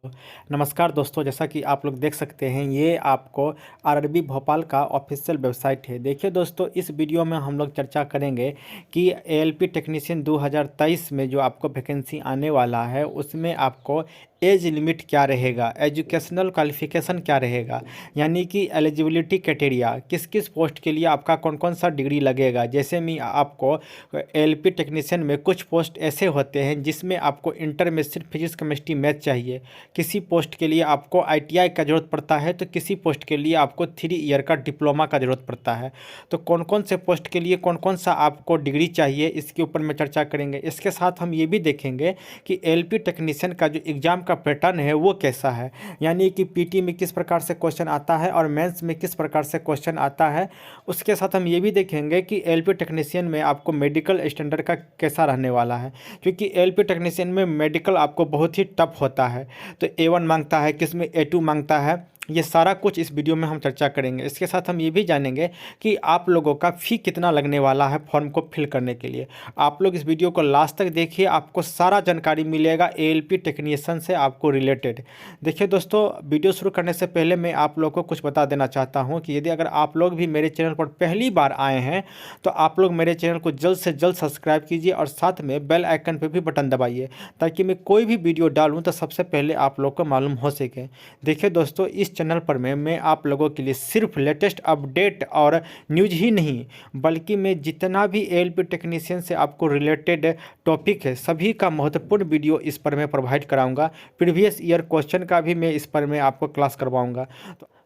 नमस्कार दोस्तों, जैसा कि आप लोग देख सकते हैं ये आपको आरआरबी भोपाल का ऑफिशियल वेबसाइट है। देखिए दोस्तों, इस वीडियो में हम लोग चर्चा करेंगे कि एएलपी टेक्नीशियन 2023 में जो आपको वैकेंसी आने वाला है उसमें आपको एज लिमिट क्या रहेगा, एजुकेशनल क्वालिफिकेशन क्या रहेगा, यानी कि एलिजिबिलिटी क्राइटेरिया, किस किस पोस्ट के लिए आपका कौन कौन सा डिग्री लगेगा। जैसे मैं आपको एएलपी टेक्नीशियन में कुछ पोस्ट ऐसे होते हैं जिसमें आपको इंटर में सिर्फ फिजिक्स केमिस्ट्री मैथ चाहिए, किसी पोस्ट के लिए आपको आईटीआई का ज़रूरत पड़ता है, तो किसी पोस्ट के लिए आपको 3 ईयर का डिप्लोमा का ज़रूरत पड़ता है। तो कौन कौन से पोस्ट के लिए कौन कौन सा आपको डिग्री चाहिए, इसके ऊपर में चर्चा करेंगे। इसके साथ हम ये भी देखेंगे कि एएलपी टेक्नीशियन का जो एग्ज़ाम का पैटर्न है वो कैसा है, यानी कि पीटी में किस प्रकार से क्वेश्चन आता है और मेंस में किस प्रकार से क्वेश्चन आता है। उसके साथ हम ये भी देखेंगे कि एएलपी टेक्नीशियन में आपको मेडिकल स्टैंडर्ड का कैसा रहने वाला है, क्योंकि एएलपी टेक्नीशियन में मेडिकल आपको बहुत ही टफ होता है। तो A1 मांगता है, किस में A2 मांगता है, ये सारा कुछ इस वीडियो में हम चर्चा करेंगे। इसके साथ हम ये भी जानेंगे कि आप लोगों का फ़ी कितना लगने वाला है फॉर्म को फिल करने के लिए। आप लोग इस वीडियो को लास्ट तक देखिए, आपको सारा जानकारी मिलेगा एएलपी टेक्नीशियन से आपको रिलेटेड। देखिए दोस्तों, वीडियो शुरू करने से पहले मैं आप लोग को कुछ बता देना चाहता हूँ कि यदि अगर आप लोग भी मेरे चैनल पर पहली बार आए हैं तो आप लोग मेरे चैनल को जल्द से जल्द सब्सक्राइब कीजिए और साथ में बेल आइकन पर भी बटन दबाइए, ताकि मैं कोई भी वीडियो डालूँ तो सबसे पहले आप लोग को मालूम हो सके। देखिए दोस्तों, इस चैनल पर मैं आप लोगों के लिए सिर्फ लेटेस्ट अपडेट और न्यूज़ ही नहीं, बल्कि मैं जितना भी एएलपी टेक्नीशियन से आपको रिलेटेड टॉपिक है सभी का महत्वपूर्ण वीडियो इस पर मैं प्रोवाइड कराऊंगा। प्रीवियस ईयर क्वेश्चन का भी मैं इस पर मैं आपको क्लास करवाऊंगा।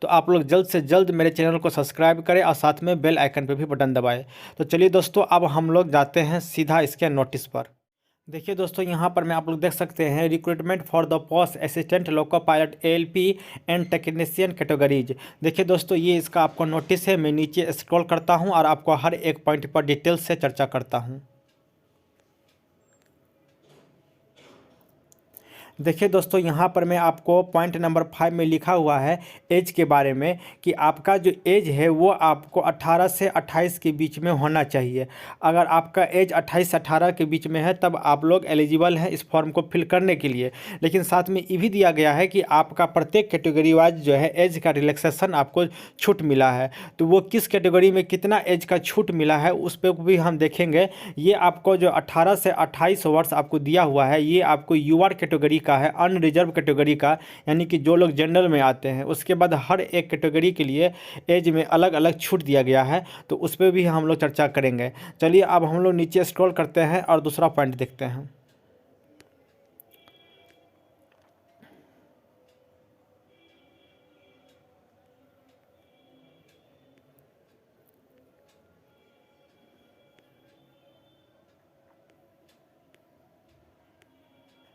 तो आप लोग जल्द से जल्द मेरे चैनल को सब्सक्राइब करें और साथ में बेल आइकन पर भी बटन दबाएं। तो चलिए दोस्तों, अब हम लोग जाते हैं सीधा इसके नोटिस पर। देखिए दोस्तों, यहाँ पर मैं आप लोग देख सकते हैं recruitment for the post assistant loco pilot ALP and technician categories. देखिए दोस्तों, ये इसका आपको नोटिस है। मैं नीचे स्क्रॉल करता हूँ और आपको हर एक पॉइंट पर डिटेल से चर्चा करता हूँ। देखिए दोस्तों, यहाँ पर मैं आपको पॉइंट नंबर 5 में लिखा हुआ है एज के बारे में कि आपका जो एज है वो आपको 18 से 28 के बीच में होना चाहिए। अगर आपका एज 28 से 18 के बीच में है तब आप लोग एलिजिबल हैं इस फॉर्म को फिल करने के लिए। लेकिन साथ में ये भी दिया गया है कि आपका प्रत्येक कैटेगरी वाइज जो है एज का रिलैक्सेशन आपको छूट मिला है। तो वो किस कैटेगरी में कितना एज का छूट मिला है उस पर भी हम देखेंगे। ये आपको जो 18 से 28 वर्ष आपको दिया हुआ है ये आपको यूआर कैटेगरी का है, अनरिजर्व कैटेगरी का, यानी कि जो लोग जनरल में आते हैं। उसके बाद हर एक कैटेगरी के लिए एज में अलग अलग छूट दिया गया है, तो उस पर भी हम लोग चर्चा करेंगे। चलिए अब हम लोग नीचे स्क्रॉल करते हैं और दूसरा पॉइंट देखते हैं।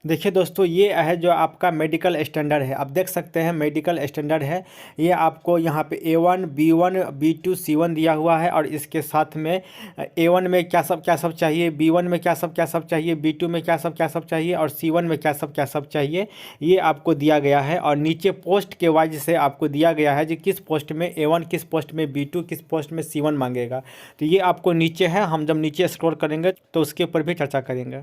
देखिए दोस्तों, ये है जो आपका मेडिकल स्टैंडर्ड है। आप देख सकते हैं मेडिकल स्टैंडर्ड है। ये आपको यहाँ पे A1 B1 B2 C1 दिया हुआ है और इसके साथ में A1 में क्या सब चाहिए, B1 में क्या सब चाहिए, B2 में क्या सब चाहिए और C1 में क्या सब चाहिए, ये आपको दिया गया है। और नीचे पोस्ट के वाइज से आपको दिया गया है कि किस पोस्ट में A1, किस पोस्ट में B2, किस पोस्ट में C1 मांगेगा। तो ये आपको नीचे है, हम जब नीचे स्क्रॉल करेंगे तो उसके ऊपर भी चर्चा करेंगे।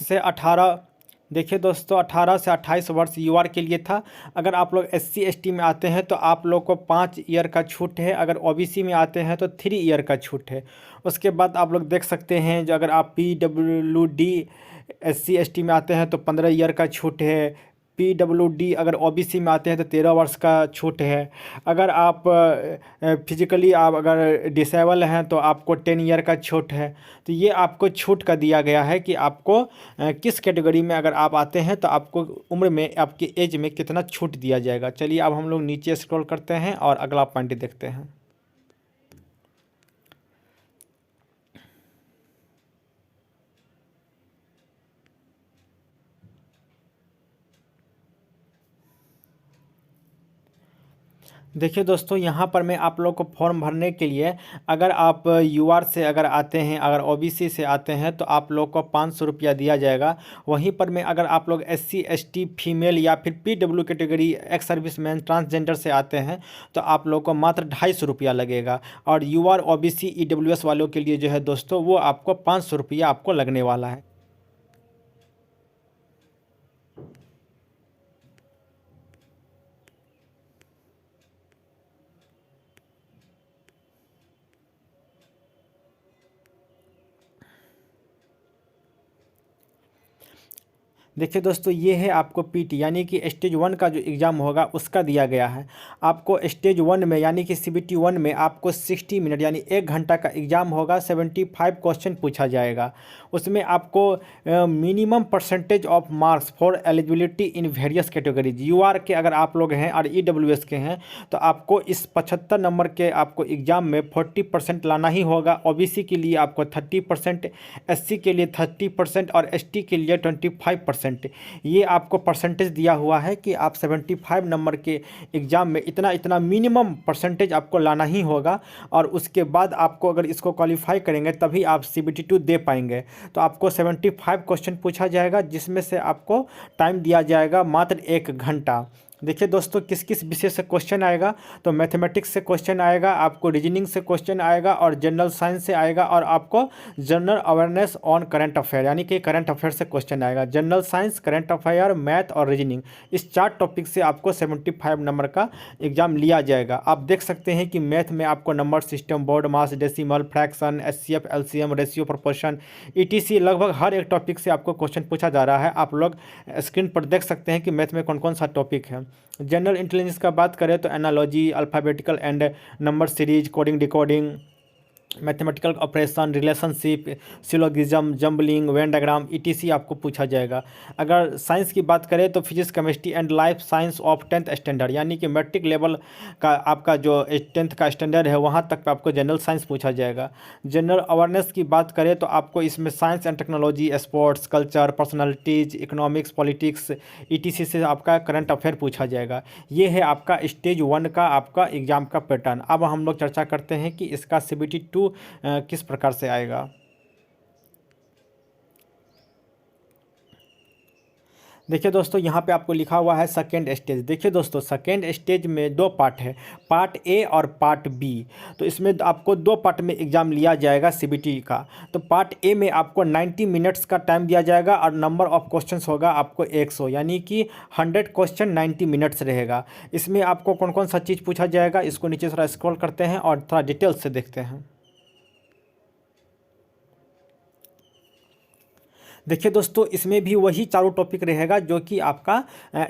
से 18, देखिए दोस्तों, 18 से 28 वर्ष यूआर के लिए था। अगर आप लोग SC ST में आते हैं तो आप लोग को 5 ईयर का छूट है। अगर OBC में आते हैं तो 3 ईयर का छूट है। उसके बाद आप लोग देख सकते हैं जो अगर आप PWD SC ST में आते हैं तो 15 ईयर का छूट है। PWD अगर OBC में आते हैं तो 13 वर्ष का छूट है। अगर आप फिजिकली आप अगर डिसेबल हैं तो आपको 10 ईयर का छूट है। तो ये आपको छूट का दिया गया है कि आपको किस कैटेगरी में अगर आप आते हैं तो आपको उम्र में आपकी एज में कितना छूट दिया जाएगा। चलिए अब हम लोग नीचे स्क्रॉल करते हैं और अगला पॉइंट देखते हैं। देखिए दोस्तों, यहाँ पर मैं आप लोग को फॉर्म भरने के लिए, अगर आप यूआर से अगर आते हैं, अगर ओबीसी से आते हैं तो आप लोग को 500 रुपया दिया जाएगा। वहीं पर मैं अगर आप लोग एससी एसटी फीमेल या फिर PW category ex serviceman transgender से आते हैं तो आप लोग को मात्र 250 रुपया लगेगा। और यूआर ओबीसी ईडब्ल्यूएस वालों के लिए जो है दोस्तों, वो आपको 500 रुपया आपको लगने वाला है। देखिए दोस्तों, ये है आपको पीटी यानी कि स्टेज 1 का जो एग्ज़ाम होगा उसका दिया गया है। आपको स्टेज 1 में यानी कि सीबीटी 1 में आपको 60 मिनट यानी 1 घंटा का एग्ज़ाम होगा। 75 क्वेश्चन पूछा जाएगा। उसमें आपको minimum percentage of marks for eligibility in various categories, UR के अगर आप लोग हैं और ईडब्ल्यूएस के हैं तो आपको इस 75 नंबर के आपको एग्ज़ाम में 40% लाना ही होगा। ओबीसी के लिए आपको 30%, एससी के लिए 30% और एसटी के लिए 25%। ये आपको परसेंटेज दिया हुआ है कि आप 75 नंबर के एग्ज़ाम में इतना इतना मिनिमम परसेंटेज आपको लाना ही होगा। और उसके बाद आपको अगर इसको क्वालिफाई करेंगे तभी आप सीबीटी 2 दे पाएंगे। तो आपको 75 क्वेश्चन पूछा जाएगा, जिसमें से आपको टाइम दिया जाएगा मात्र 1 घंटा। देखिए दोस्तों, किस किस विषय से क्वेश्चन आएगा, तो मैथमेटिक्स से क्वेश्चन आएगा, आपको रीजनिंग से क्वेश्चन आएगा और जनरल साइंस से आएगा, और आपको general awareness on current affair यानी कि करंट अफेयर से क्वेश्चन आएगा। General science, current affair, math और रीजनिंग, इस 4 टॉपिक से आपको 75 नंबर का एग्जाम लिया जाएगा। आप देख सकते हैं कि मैथ में आपको number system, BODMAS, decimal, fraction, HCF, LCM, ratio, proportion, etc, लगभग हर एक टॉपिक से आपको क्वेश्चन पूछा जा रहा है। आप लोग स्क्रीन पर देख सकते हैं कि मैथ में कौन कौन सा टॉपिक है। जनरल इंटेलिजेंस का बात करें तो analogy, alphabetical and number series, coding decoding, mathematical operation, relationship, syllogism, jumbling, Venn diagram, etc आपको पूछा जाएगा। अगर साइंस की बात करें तो physics, chemistry and life science of 10th standard यानी कि मैट्रिक लेवल का आपका जो 10th का स्टैंडर्ड है वहाँ तक पे आपको जनरल साइंस पूछा जाएगा। जनरल अवेयरनेस की बात करें तो आपको इसमें science and technology, sports, culture, personalities, economics, politics, etc से आपका करंट अफेयर पूछा जाएगा। ये है आपका स्टेज 1 का आपका एग्ज़ाम का पैटर्न। अब हम लोग चर्चा करते हैं कि इसका सीबीटी 2 किस प्रकार से आएगा। देखिए दोस्तों, यहाँ पे आपको लिखा हुआ है सेकेंड स्टेज। देखिए दोस्तों, सेकेंड स्टेज में 2 पार्ट है, पार्ट ए और पार्ट बी। तो इसमें आपको 2 पार्ट में एग्जाम लिया जाएगा सीबीटी का। तो पार्ट ए में आपको 90 मिनट्स का टाइम दिया जाएगा और नंबर ऑफ क्वेश्चंस होगा आपको 100 यानी कि 100 क्वेश्चन 90 मिनट्स रहेगा। इसमें आपको कौन कौन सा चीज़ पूछा जाएगा, इसको नीचे थोड़ा स्क्रॉल करते हैं और थोड़ा डिटेल से देखते हैं। देखिए दोस्तों, इसमें भी वही चारों टॉपिक रहेगा जो कि आपका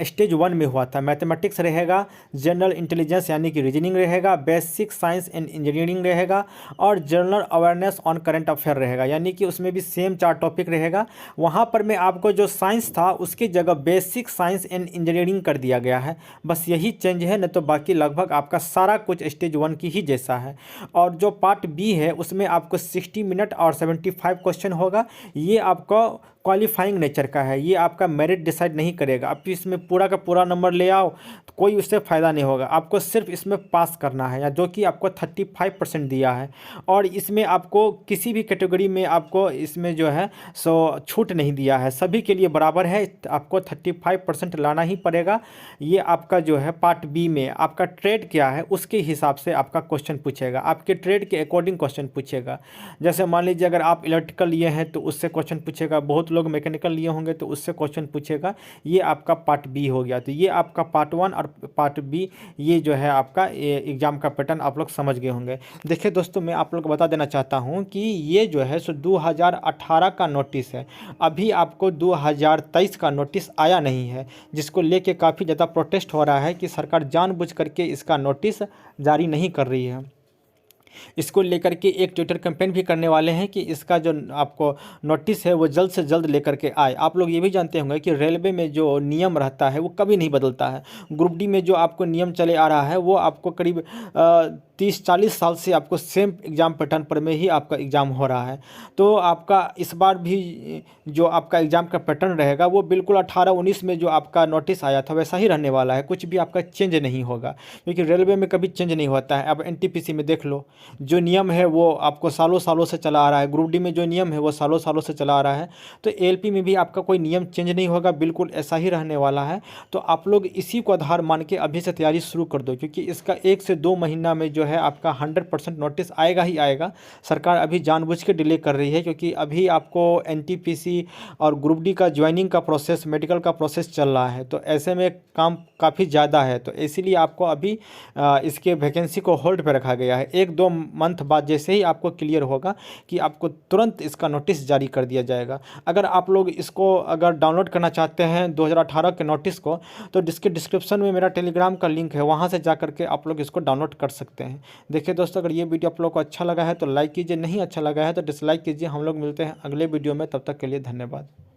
स्टेज 1 में हुआ था। मैथमेटिक्स रहेगा, जनरल इंटेलिजेंस यानी कि रीजनिंग रहेगा, बेसिक साइंस एंड इंजीनियरिंग रहेगा और general awareness on current affair रहेगा। यानी कि उसमें भी सेम 4 टॉपिक रहेगा। वहाँ पर मैं आपको जो साइंस था उसकी जगह बेसिक साइंस एंड इंजीनियरिंग कर दिया गया है, बस यही चेंज है, नहीं तो बाकी लगभग आपका सारा कुछ स्टेज 1 की ही जैसा है। और जो पार्ट बी है उसमें आपको 60 मिनट और 75 क्वेश्चन होगा। ये आपको क्वालिफाइंग नेचर का है, ये आपका मेरिट डिसाइड नहीं करेगा। आप इसमें पूरा का पूरा नंबर ले आओ तो कोई उससे फ़ायदा नहीं होगा, आपको सिर्फ इसमें पास करना है, या जो कि आपको 35% दिया है। और इसमें आपको किसी भी कैटेगरी में आपको इसमें जो है सो छूट नहीं दिया है, सभी के लिए बराबर है, आपको 35% लाना ही पड़ेगा। ये आपका जो है पार्ट बी में आपका ट्रेड क्या है उसके हिसाब से आपका क्वेश्चन पूछेगा, आपके ट्रेड के अकॉर्डिंग क्वेश्चन पूछेगा। जैसे मान लीजिए अगर आप इलेक्ट्रिकल लिए हैं तो उससे क्वेश्चन पूछेगा, बहुत लोग मैकेनिकल लिए होंगे तो उससे क्वेश्चन पूछेगा। ये आपका पार्ट बी हो गया। तो ये आपका पार्ट 1 और पार्ट बी, ये जो है आपका एग्ज़ाम का पैटर्न आप लोग समझ गए होंगे। देखिए दोस्तों, मैं आप लोग को बता देना चाहता हूँ कि ये जो है सो 2018 का नोटिस है, अभी आपको 2023 का नोटिस आया नहीं है, जिसको लेके काफ़ी ज़्यादा प्रोटेस्ट हो रहा है कि सरकार जानबूझ करके इसका नोटिस जारी नहीं कर रही है। इसको लेकर के एक ट्विटर कैंपेन भी करने वाले हैं कि इसका जो आपको नोटिस है वो जल्द से जल्द लेकर के आए। आप लोग ये भी जानते होंगे कि रेलवे में जो नियम रहता है वो कभी नहीं बदलता है। ग्रुप डी में जो आपको नियम चले आ रहा है वो आपको करीब 30-40 साल से आपको सेम एग्ज़ाम पैटर्न पर में ही आपका एग्ज़ाम हो रहा है। तो आपका इस बार भी जो आपका एग्ज़ाम का पैटर्न रहेगा वो बिल्कुल 18-19 में जो आपका नोटिस आया था वैसा ही रहने वाला है, कुछ भी आपका चेंज नहीं होगा, क्योंकि रेलवे में कभी चेंज नहीं होता है। अब एनटीपीसी में देख लो, जो नियम है वो आपको सालों सालों से चला आ रहा है, ग्रुप डी में जो नियम है वो सालों सालों से चला आ रहा है। तो एएलपी में भी आपका कोई नियम चेंज नहीं होगा, बिल्कुल ऐसा ही रहने वाला है। तो आप लोग इसी को आधार मान के अभी से तैयारी शुरू कर दो, क्योंकि इसका 1 से 2 महीना में जो है आपका 100% नोटिस आएगा ही आएगा। सरकार अभी जानबूझ के डिले कर रही है, क्योंकि अभी आपको एनटीपीसी और ग्रुप डी का ज्वाइनिंग का प्रोसेस, मेडिकल का प्रोसेस चल रहा है। तो ऐसे में काम काफ़ी ज़्यादा है, तो इसीलिए आपको अभी इसके वैकेंसी को होल्ड पे रखा गया है। 1-2 मंथ बाद जैसे ही आपको क्लियर होगा कि आपको तुरंत इसका नोटिस जारी कर दिया जाएगा। अगर आप लोग इसको अगर डाउनलोड करना चाहते हैं 2018 के नोटिस को, तो इसके डिस्क्रिप्शन में मेरा टेलीग्राम का लिंक है, वहाँ से जा करके आप लोग इसको डाउनलोड कर सकते हैं। देखिए दोस्तों, अगर ये वीडियो आप लोग को अच्छा लगा है तो लाइक कीजिए, नहीं अच्छा लगा है तो डिसलाइक कीजिए। हम लोग मिलते हैं अगले वीडियो में, तब तक के लिए धन्यवाद।